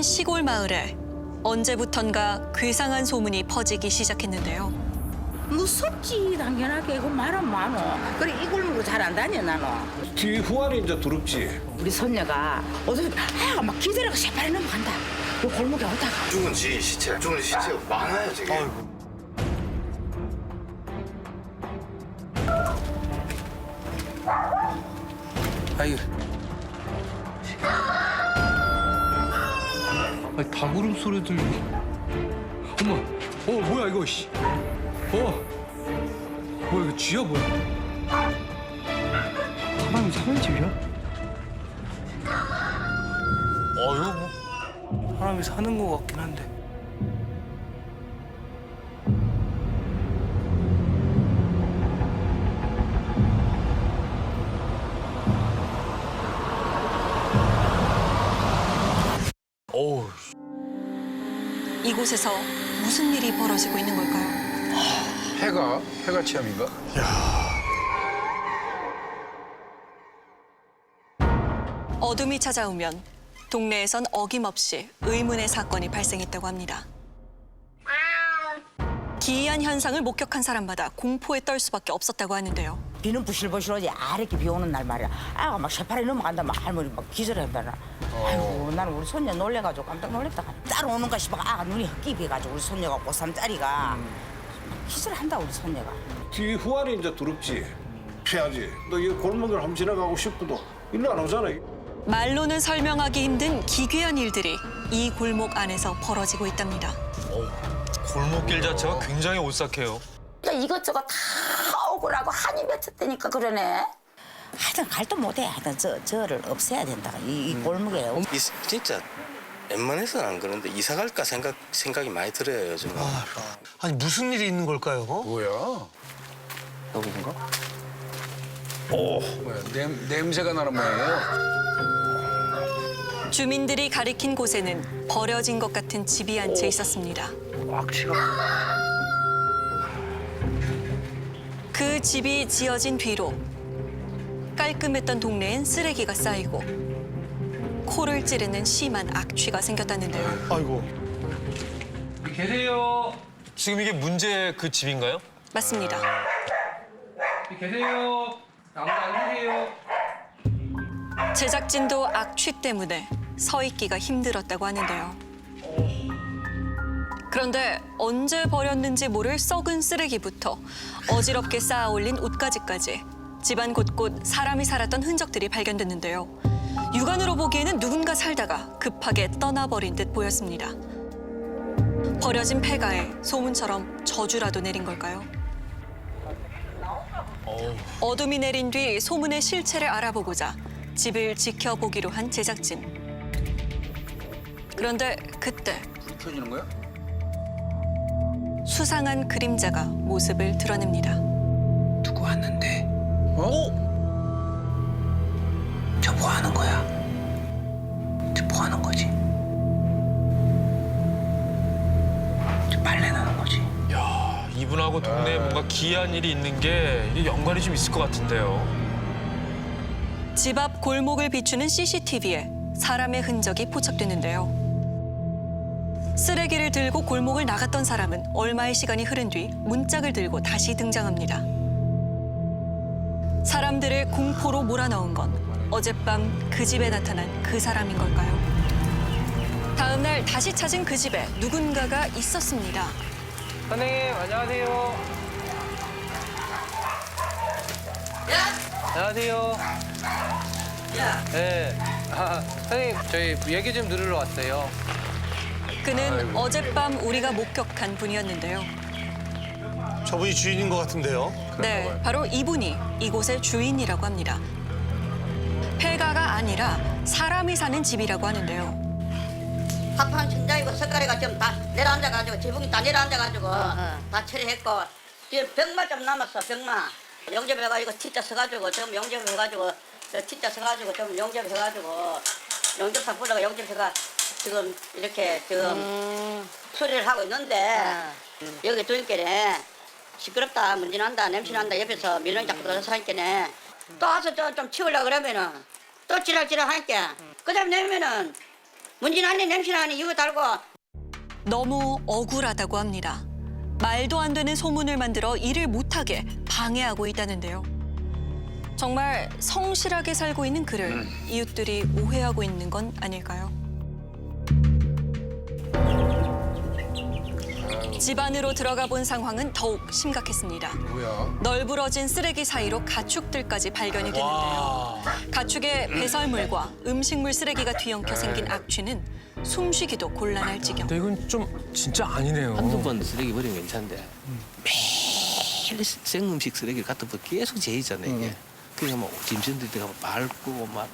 한 시골 마을에 언제부턴가 괴상한 소문이 퍼지기 시작했는데요. 무섭지 당연하게 그 말은 많어. 그래 이 골목으로 잘 안 다녀 나는. 뒤 후안이 이제 두렵지. 우리 손녀가 어디 막 기절하고 새빨리 넘어간다. 그 골목에 오다가 죽은 지인 시체, 죽은 시체가 많아요 지금. 아이고. 아니, 다구름 소리 들리. 엄마, 뭐야 이거? 씨. 뭐야 이거 쥐야 뭐야? 사람이 사는 집이야? 이거 뭐 사람이 사는 거 같긴 한데. 어우, 이곳에서 무슨 일이 벌어지고 있는 걸까요? 해가 체험인가? 어둠이 찾아오면 동네에선 어김없이 의문의 사건이 발생했다고 합니다. 기이한 현상을 목격한 사람마다 공포에 떨 수밖에 없었다고 하는데요. 비는 부실부실 오지 아래게 비 오는 날 말이야. 아가 막 새빨리 넘어간다 막 할머니 막 기절한다나. 아이고 나는 우리 손녀 놀래가지고 깜짝 놀랐다. 따라오는가 싶어 아가 눈이 헛기비해가지고 우리 손녀가 고3짜리가 기절한다 우리 손녀가. 뒤 후안이 이제 두렵지. 피하지. 너 이 골목을 한번 지나가고 싶어도 일로 안 오잖아. 말로는 설명하기 힘든 기괴한 일들이 이 골목 안에서 벌어지고 있답니다. 골목길 자체가 굉장히 오싹해요. 그러니까 이것저것 다 억울하고 한이 맺혔다니까 그러네. 하여튼 갈도 못해. 하여튼 저를 없애야 된다. 이 골목에. 진짜 웬만해서는 안 그런데 이사 갈까 생각이 많이 들어요 요즘. 아니 무슨 일이 있는 걸까요? 뭐야? 여기인가? 뭐야? 냄새가 나는 모양이에요? 주민들이 가리킨 곳에는 버려진 것 같은 집이 한 채 있었습니다. 그 집이 지어진 뒤로 깔끔했던 동네엔 쓰레기가 쌓이고 코를 찌르는 심한 악취가 생겼다는데요. 아이고. 계세요. 지금 이게 문제 그 집인가요? 맞습니다. 계세요. 아무도 안 계세요. 제작진도 악취 때문에 서 있기가 힘들었다고 하는데요. 그런데 언제 버렸는지 모를 썩은 쓰레기부터 어지럽게 쌓아 올린 옷가지까지 집안 곳곳 사람이 살았던 흔적들이 발견됐는데요. 육안으로 보기에는 누군가 살다가 급하게 떠나버린 듯 보였습니다. 버려진 폐가에 소문처럼 저주라도 내린 걸까요? 어둠이 내린 뒤 소문의 실체를 알아보고자 집을 지켜보기로 한 제작진. 그런데 그때 불 켜지는 거야? 수상한 그림자가 모습을 드러냅니다. 누구 왔는데? 어? 저 뭐 하는 거야? 저 뭐 하는 거지? 저 빨래 나는 거지? 야, 이분하고 동네에 뭔가 기이한 일이 있는 게 이게 연관이 좀 있을 것 같은데요. 집 앞 골목을 비추는 CCTV에 사람의 흔적이 포착됐는데요. 쓰레기를 들고 골목을 나갔던 사람은 얼마의 시간이 흐른 뒤 문짝을 들고 다시 등장합니다. 사람들을 공포로 몰아넣은 건 어젯밤 그 집에 나타난 그 사람인 걸까요? 다음 날 다시 찾은 그 집에 누군가가 있었습니다. 선생님 안녕하세요. 안녕하세요. 네. 선생님 저희 얘기 좀 들으러 왔어요. 그는 어젯밤 우리가 목격한 분이었는데요. 저분이 주인인 것 같은데요. 네, 바로 이분이 이곳의 주인이라고 합니다. 폐가가 아니라 사람이 사는 집이라고 하는데요. 합판 천장이고 석가래가 좀 다 내려앉아가지고 지붕이 다 내려앉아가지고 다 처리했고 뒤에 벽만 좀 남았어. 벽만 용접해가지고 진짜 서가지고 좀 용접해가지고 진짜 서가지고 좀 용접해가지고 용접사 보다가 용접해가 지금 이렇게 지금 수리를 하고 있는데 여기 주인께네 시끄럽다, 먼지 난다, 냄새 난다 옆에서 밀렁이 자꾸 들어서 하니까네 또 와서 좀 치우려고 그러면은 또 지랄지랄 하니까 그 다음에 내면은 문진하니 냄새나니 이거 달고 너무 억울하다고 합니다. 말도 안 되는 소문을 만들어 일을 못하게 방해하고 있다는데요. 정말 성실하게 살고 있는 그를 이웃들이 오해하고 있는 건 아닐까요? 집 안으로 들어가 본 상황은 더욱 심각했습니다. 뭐야? 널브러진 쓰레기 사이로 가축들까지 발견이 됐는데요. 가축의 배설물과 음식물 쓰레기가 뒤엉켜 생긴 악취는 숨쉬기도 곤란할 지경. 근데 이건 좀 진짜 아니네요. 한두 번 쓰레기 버리면 괜찮은데 매일 생음식 쓰레기를 갖다 버리면 계속 제이잖아요 이게. 그냥 뭐 짐승들 때가 밟고 막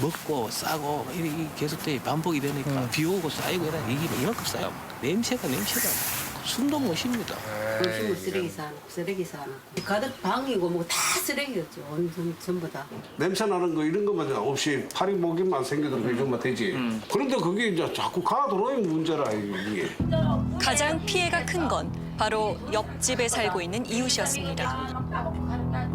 먹고 싸고 이게 계속 반복이 되니까 비 오고 쌓이고 이래 이게 이만큼 쌓여. 냄새가 숨도 못 쉽니다. 음식물 쓰레기사 가득 방이고 뭐 다 쓰레기였죠. 온전 전부 다. 냄새 나는 거 이런 것만 없이 파리 모기만 생겨도 그정도 되지. 그런데 그게 이제 자꾸 가들어오는 문제라 이게. 가장 피해가 큰 건 바로 옆집에 살고 있는 이웃이었습니다.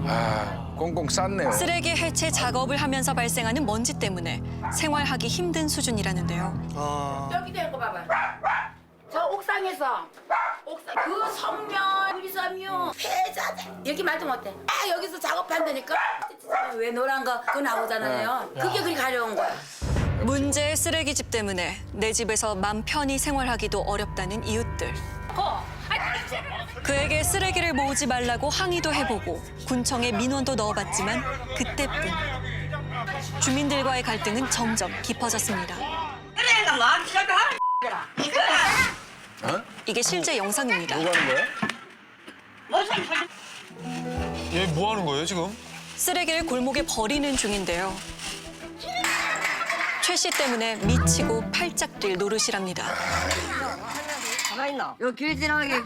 아, 꽁꽁 쌌네요. 쓰레기 해체 작업을 하면서 발생하는 먼지 때문에 생활하기 힘든 수준이라는데요. 여기 되는 거 봐봐. 저 옥상에서 그 성면, 유리섬유, 폐자 여기 말도 못해. 아 여기서 작업한다니까. 왜 노란 거 그거 나오잖아요. 그게 그리 가려운 거야. 문제의 쓰레기집 때문에 내 집에서 맘 편히 생활하기도 어렵다는 이웃들. 그에게 쓰레기를 모으지 말라고 항의도 해보고 군청에 민원도 넣어봤지만 그때뿐. 주민들과의 갈등은 점점 깊어졌습니다. 그래가 뭐 시작을 하라. 이게 실제 영상입니다. 뭐 하는 거야? 얘 뭐 하는 거예요 지금? 쓰레기를 골목에 버리는 중인데요. 최 씨 때문에 미치고 팔짝 뛸 노릇이랍니다. 가만히 있나? 여기 길 지나가게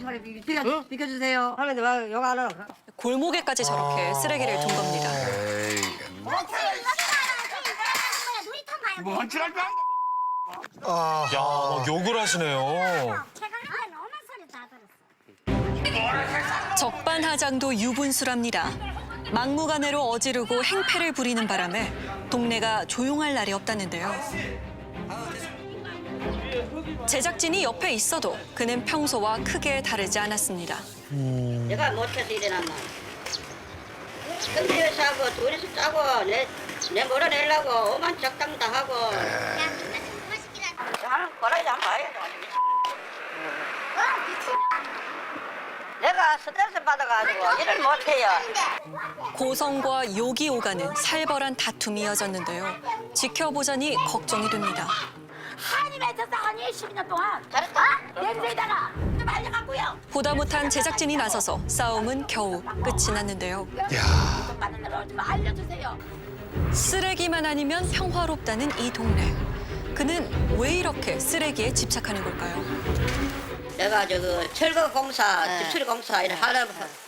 비켜주세요. 하면 막 여기 안 하나. 골목에까지 저렇게 쓰레기를 둔 겁니다. 에이. 야, 막 욕을 하시네요. 적반하장도 유분수랍니다. 막무가내로 어지르고 행패를 부리는 바람에 동네가 조용할 날이 없다는데요. 제작진이 옆에 있어도 그는 평소와 크게 다르지 않았습니다. 내가 못해서 일어났나. 근데에서 하고 둘이서 짜고 내 몰아내려고 오만 적당 다 하고. 하는 거라지 한번 봐야 돼. 내가 스트레스 받아가지고 일을 못해요. 고성과 욕이 오가는 살벌한 다툼이 이어졌는데요. 지켜보자니 걱정이 됩니다. 한이 맺혔어 한이 12년 동안. 잘했다. 냄새에다가 좀 알려갖고요. 보다 못한 제작진이 나서서 싸움은 겨우 끝이 났는데요. 좀 받는 대로 좀 알려주세요. 쓰레기만 아니면 평화롭다는 이 동네. 그는 왜 이렇게 쓰레기에 집착하는 걸까요? 내가 저거 철거 공사, 집수리 공사 이런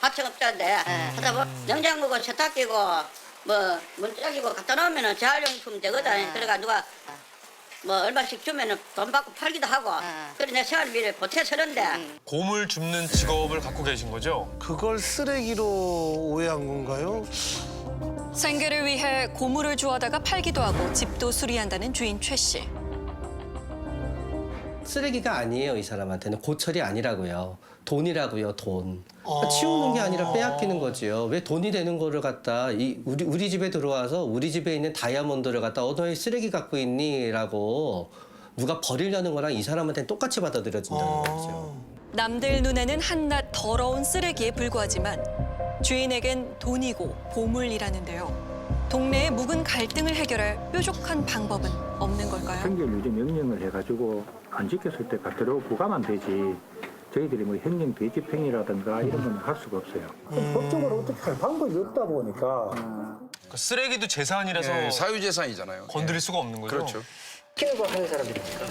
하청업자인데 하다 보면 냉장고고 세탁기고 뭐 문짝이고 갖다 놓으면은 재활용품 되거든. 그래가 누가 뭐 얼마씩 주면은 돈 받고 팔기도 하고. 그래 내 생활비를 보태 쓰는데. 곰을 줍는 직업을 갖고 계신 거죠? 그걸 쓰레기로 오해한 건가요? 생계를 위해 고물을 주워다가 팔기도 하고 집도 수리한다는 주인 최 씨. 쓰레기가 아니에요, 이 사람한테는. 고철이 아니라고요. 돈이라고요, 돈. 치우는 게 아니라 빼앗기는 거지요. 왜 돈이 되는 거를 갖다 우리 집에 들어와서 우리 집에 있는 다이아몬드를 갖다 너의 쓰레기 갖고 있니? 라고 누가 버리려는 거랑 이 사람한테는 똑같이 받아들여진다는 거죠. 남들 눈에는 한낱 더러운 쓰레기에 불과하지만 주인에겐 돈이고 보물이라는데요. 동네의 묵은 갈등을 해결할 뾰족한 방법은 없는 걸까요? 행정 유지 명령을 해가지고 안 지켰을 때 그대로 부과만 되지 저희들이 뭐 행정 되집행이라든가 이런 건 할 수가 없어요. 법적으로 어떻게 할 방법이 없다 보니까 그 쓰레기도 재산이라서 예, 사유재산이잖아요. 건드릴 수가 없는 거죠? 그렇죠. 하는 사람들입니까?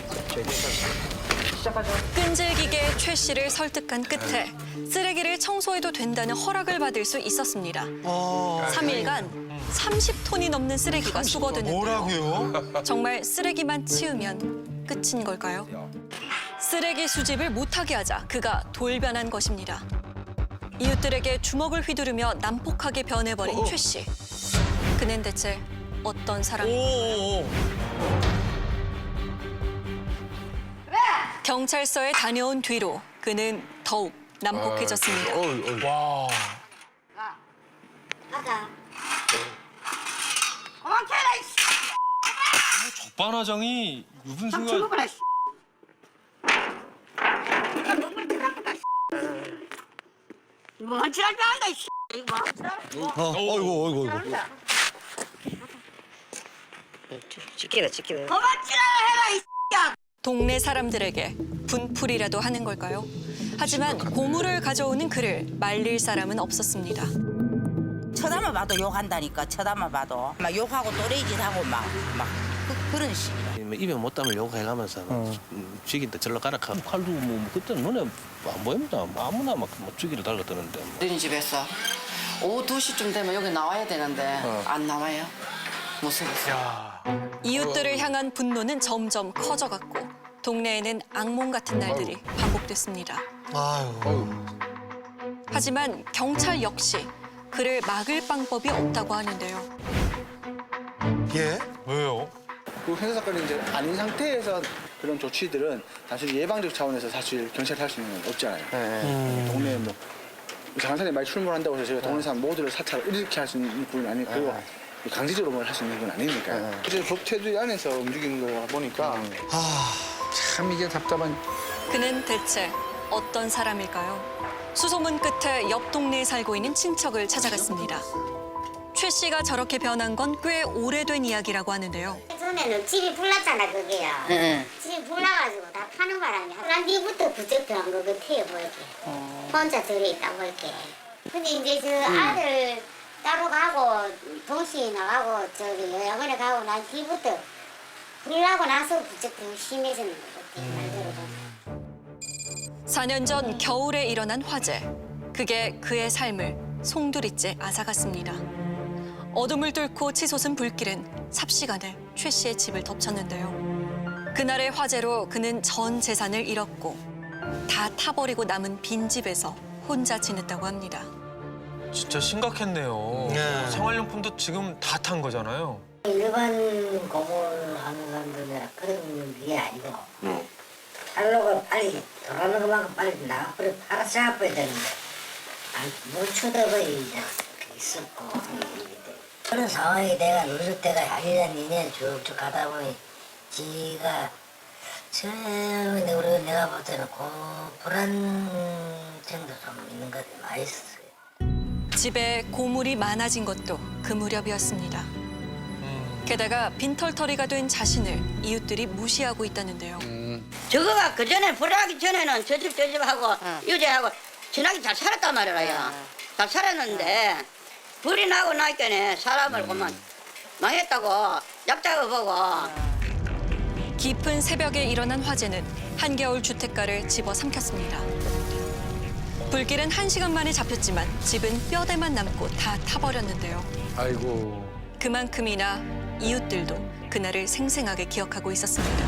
끈질기게 최 씨를 설득한 끝에 쓰레기를 청소해도 된다는 허락을 받을 수 있었습니다. 3일간 30톤이 넘는 쓰레기가 수거됐는데요. 뭐라고요? 정말 쓰레기만 치우면 끝인 걸까요? 쓰레기 수집을 못하게 하자 그가 돌변한 것입니다. 이웃들에게 주먹을 휘두르며 난폭하게 변해버린 최 씨. 그는 대체 어떤 사람일까요? 경찰서에 다녀온 뒤로 그는 더욱 난폭해졌습니다. 와. 가자. 적반하장이 무슨 순간 뭐 지랄 한다 이 어이구. 지키라 지키라. 그만 지랄해라 이 동네 사람들에게 분풀이라도 하는 걸까요? 하지만 고물을 가져오는 그를 말릴 사람은 없었습니다. 쳐다만 봐도 욕한다니까. 쳐다만 봐도 막 욕하고 또래짓하고 막 그런 식이야. 입에 못 담을 욕해가면서 죽인다 절로 가라 하고 칼도 뭐 그때는 눈에 안 보입니다. 뭐 아무나 막 죽이를 달라드는데. 어린이집에서 오후 2시쯤 되면 여기 나와야 되는데 안 나와요. 무서웠어요. 이웃들을 향한 분노는 점점 커져갔고 동네에는 악몽 같은 날들이 반복됐습니다. 아유. 하지만 경찰 역시 그를 막을 방법이 없다고 하는데요. 예? 왜요? 그 형사 사건이 이제 아닌 상태에서 그런 조치들은 사실 예방적 차원에서 사실 경찰이 할 수 있는 건 없잖아요. 동네에 뭐 이상한 사람이 많이 출몰한다고 해서 저희가 동네 사람 모두를 사찰 이렇게 할 수 있는 부분이 아니고 강제적으로 뭘 할 수 있는 건 아니니까요. 이제 법 테두리 안에서 움직이는 거다 보니까 참 이게 답답한. 그는 대체 어떤 사람일까요? 수소문 끝에 옆 동네에 살고 있는 친척을 찾아갔습니다. 최 씨가 저렇게 변한 건 꽤 오래된 이야기라고 하는데요. 전에는 집이 불났잖아 그게요. 집이 불나가지고 다 파는 바람에 한 뒤부터 부쩍 변한 거 같아요 보이게. 혼자 들어있다 보이게. 근데 이제 저 아들 따로 가고 동시에 나가고 저기 요양원에 가고 난 뒤부터 불나고 나서 부쩍 더 심해지는 거 같아요. 말 들어보면. 4년 전 겨울에 일어난 화재. 그게 그의 삶을 송두리째 앗아갔습니다. 어둠을 뚫고 치솟은 불길은 삽시간에 최 씨의 집을 덮쳤는데요. 그날의 화재로 그는 전 재산을 잃었고 다 타버리고 남은 빈집에서 혼자 지냈다고 합니다. 진짜 심각했네요. 네. 생활용품도 지금 다 탄 거잖아요. 일반 고물하는 사람들은 그런 게 아니고 팔로가 빨리 돌아오는 것만큼 빨리 나가버려 팔아쳐버려야 되는데 못 쳐다봐야 이제 있었고 그런 상황이 내가 누릴 때가 1년, 2년 쭉쭉 가다 보니 지가 처음에 내가 볼 때는 불안증도 좀 있는 것이 많이 있었어요. 집에 고물이 많아진 것도 그 무렵이었습니다. 게다가 빈털터리가 된 자신을 이웃들이 무시하고 있다는데요. 저거가 그전에 불하기 전에는 저 집 저 집하고 유재하고 친하게 잘 살았단 말이에요. 잘 살았는데 불이 나고 나니까 사람을 보면 망했다고 얍작을 보고. 깊은 새벽에 일어난 화재는 한겨울 주택가를 집어삼켰습니다. 불길은 1시간 만에 잡혔지만 집은 뼈대만 남고 다 타버렸는데요. 아이고. 그만큼이나 이웃들도 그날을 생생하게 기억하고 있었습니다.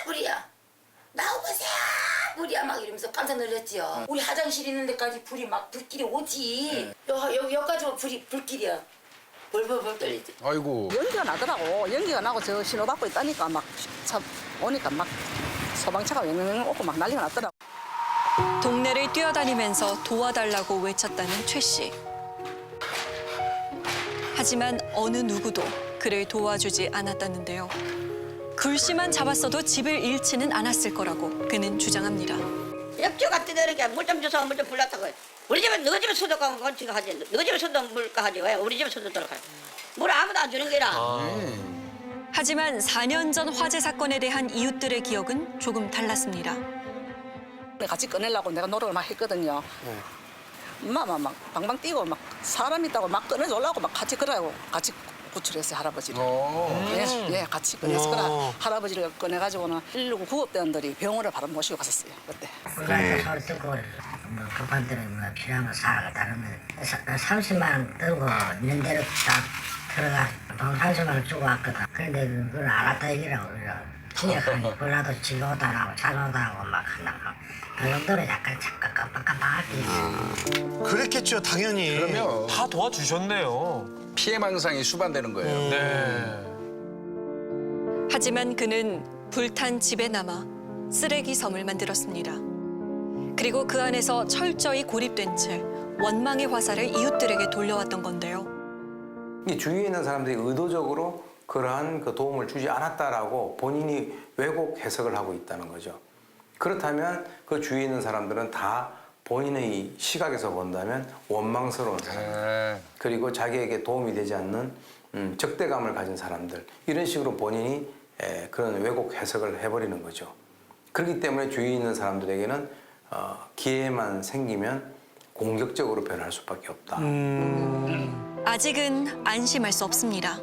불이야. 나오보세요. 불이야 막 이러면서 깜짝 놀랐지요. 우리 화장실 있는 데까지 불이 막 불길이 오지. 여기까지 불길이야. 벌벌벌 떨리지. 아이고. 연기가 나더라고. 연기가 나고 저 신호받고 있다니까 막 오니까 막 소방차가 맹맹 오고 막 난리가 났더라고. 동네를 뛰어다니면서 도와달라고 외쳤다는 최 씨. 하지만 어느 누구도 그를 도와주지 않았다는데요. 글씨만 잡았어도 집을 잃지는 않았을 거라고 그는 주장합니다. 옆집가 뜨더니까 물 좀 줘서 물 좀 불렀다고 해. 우리 집에 너 집에 수도 가면 건치가 하지. 너 집에 수도 물까 하지. 왜 우리 집에 수도 들어가. 물 아무도 안 주는 게라. 하지만 4년 전 화재 사건에 대한 이웃들의 기억은 조금 달랐습니다. 같이 꺼내려고 내가 노력을 막 했거든요. 막 방방 뛰고 막 사람 있다고 막 꺼내주려고 막 같이 그러고 같이 구출했어요 할아버지를. 예, 같이 꺼내서 그래 할아버지를 꺼내가지고는 119 구급대원들이 병원을 바로 모시고 갔었어요 그때. 불안해서 서울 듣고 뭐 급한 데는 뭐 필요한 거 사가 다르면 30만 원 들고 있는 대로 딱 들어가 돈 30만 원 주고 왔거든. 그런데 그걸 알았다 얘기라고 그래요. 진작하니 불나도 집에 오다 하고 자주 오다 하고 막 한다. 그 정도로 약간 잠깐 깜빡깜빡할 때 있어요. 그랬겠죠, 당연히. 그러면 다 도와주셨네요. 피해 망상이 수반되는 거예요. 네. 하지만 그는 불탄 집에 남아 쓰레기 섬을 만들었습니다. 그리고 그 안에서 철저히 고립된 채 원망의 화살을 이웃들에게 돌려왔던 건데요. 이 주위에 있는 사람들이 의도적으로 그러한 그 도움을 주지 않았다라고 본인이 왜곡 해석을 하고 있다는 거죠. 그렇다면 그 주위에 있는 사람들은 다 본인의 시각에서 본다면 원망스러운 사람들, 그리고 자기에게 도움이 되지 않는 적대감을 가진 사람들, 이런 식으로 본인이 그런 왜곡 해석을 해버리는 거죠. 그렇기 때문에 주위에 있는 사람들에게는 기회만 생기면 공격적으로 변할 수밖에 없다. 아직은 안심할 수 없습니다.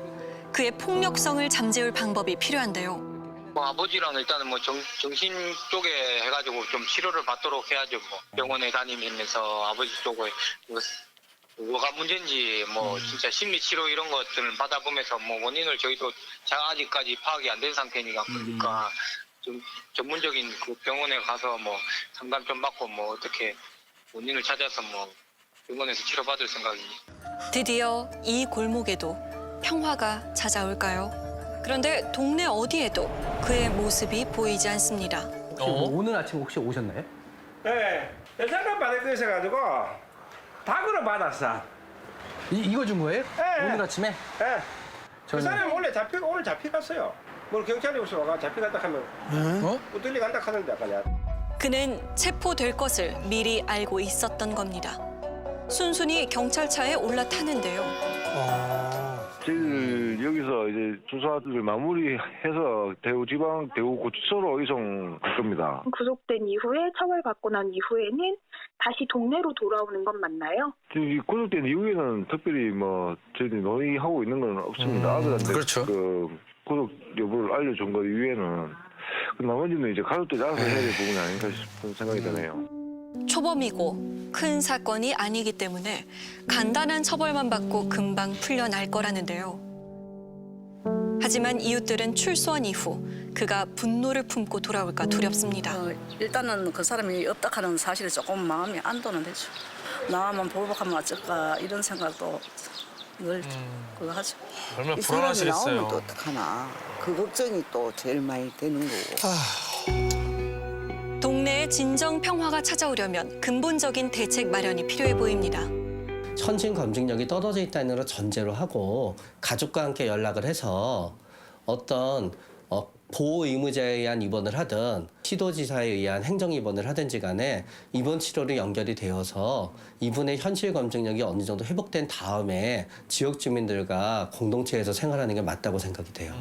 그의 폭력성을 잠재울 방법이 필요한데요. 뭐 아버지랑 일단은 뭐 정신 쪽에 해가지고 좀 치료를 받도록 해야죠. 뭐 병원에 다니면서 아버지 쪽에 뭐가 문제인지 뭐 진짜 심리 치료 이런 것들을 받아보면서 뭐 원인을 저희도 아직까지 파악이 안 된 상태니까 그러니까 좀 전문적인 그 병원에 가서 뭐 상담 좀 받고 뭐 어떻게 원인을 찾아서 뭐 병원에서 치료받을 생각입니다. 드디어 이 골목에도 평화가 찾아올까요? 그런데 동네 어디에도 그의 모습이 보이지 않습니다. 오늘 아침 혹시 오셨나요? 네, 여자가 받을 거 있어가지고 닭으로 받았어. 이거 준 거예요? 네. 오늘 아침에? 네. 그 사람이 오늘 잡혀갔어요. 뭐 경찰이 오서 와가 잡혀갔다 하면 어딜리 간다 하는데 그냥. 그는 체포될 것을 미리 알고 있었던 겁니다. 순순히 경찰차에 올라타는데요. 저희들 여기서 이제 수사를 마무리해서 대구고치소로 이송할 겁니다. 구속된 이후에 처벌받고 난 이후에는 다시 동네로 돌아오는 건 맞나요? 구속된 이후에는 특별히 뭐 저희들이 논의하고 있는 건 없습니다. 아들한테 그렇죠. 그 구속 여부를 알려준 것 이후에는 그 나머지는 이제 가족들이 알아서 해야 될 부분이 아닌가 싶은 생각이 드네요. 초범이고 큰 사건이 아니기 때문에 간단한 처벌만 받고 금방 풀려날 거라는데요. 하지만 이웃들은 출소한 이후 그가 분노를 품고 돌아올까 두렵습니다. 일단은 그 사람이 없다 하는 사실이 조금 마음이 안도는 되죠. 나만 보복하면 어쩔까 이런 생각도 늘 그거 하죠. 얼마나 이 사람이 불안하시겠어요. 나오면 또 어떡하나. 그 걱정이 또 제일 많이 되는 거고. 동네에 진정 평화가 찾아오려면 근본적인 대책 마련이 필요해 보입니다. 현실 검증력이 떨어져 있다는 걸 전제로 하고 가족과 함께 연락을 해서 어떤 보호 의무자에 의한 입원을 하든 시도지사에 의한 행정 입원을 하든지 간에 입원 치료로 연결이 되어서 이분의 현실 검증력이 어느 정도 회복된 다음에 지역 주민들과 공동체에서 생활하는 게 맞다고 생각이 돼요.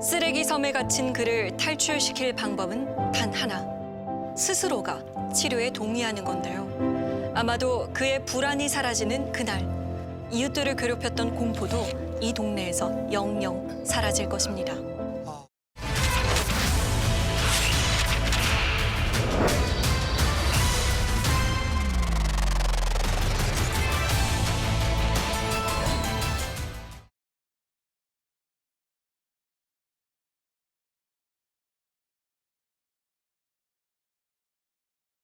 쓰레기 섬에 갇힌 그를 탈출시킬 방법은 단 하나. 스스로가 치료에 동의하는 건데요. 아마도 그의 불안이 사라지는 그날, 이웃들을 괴롭혔던 공포도 이 동네에서 영영 사라질 것입니다.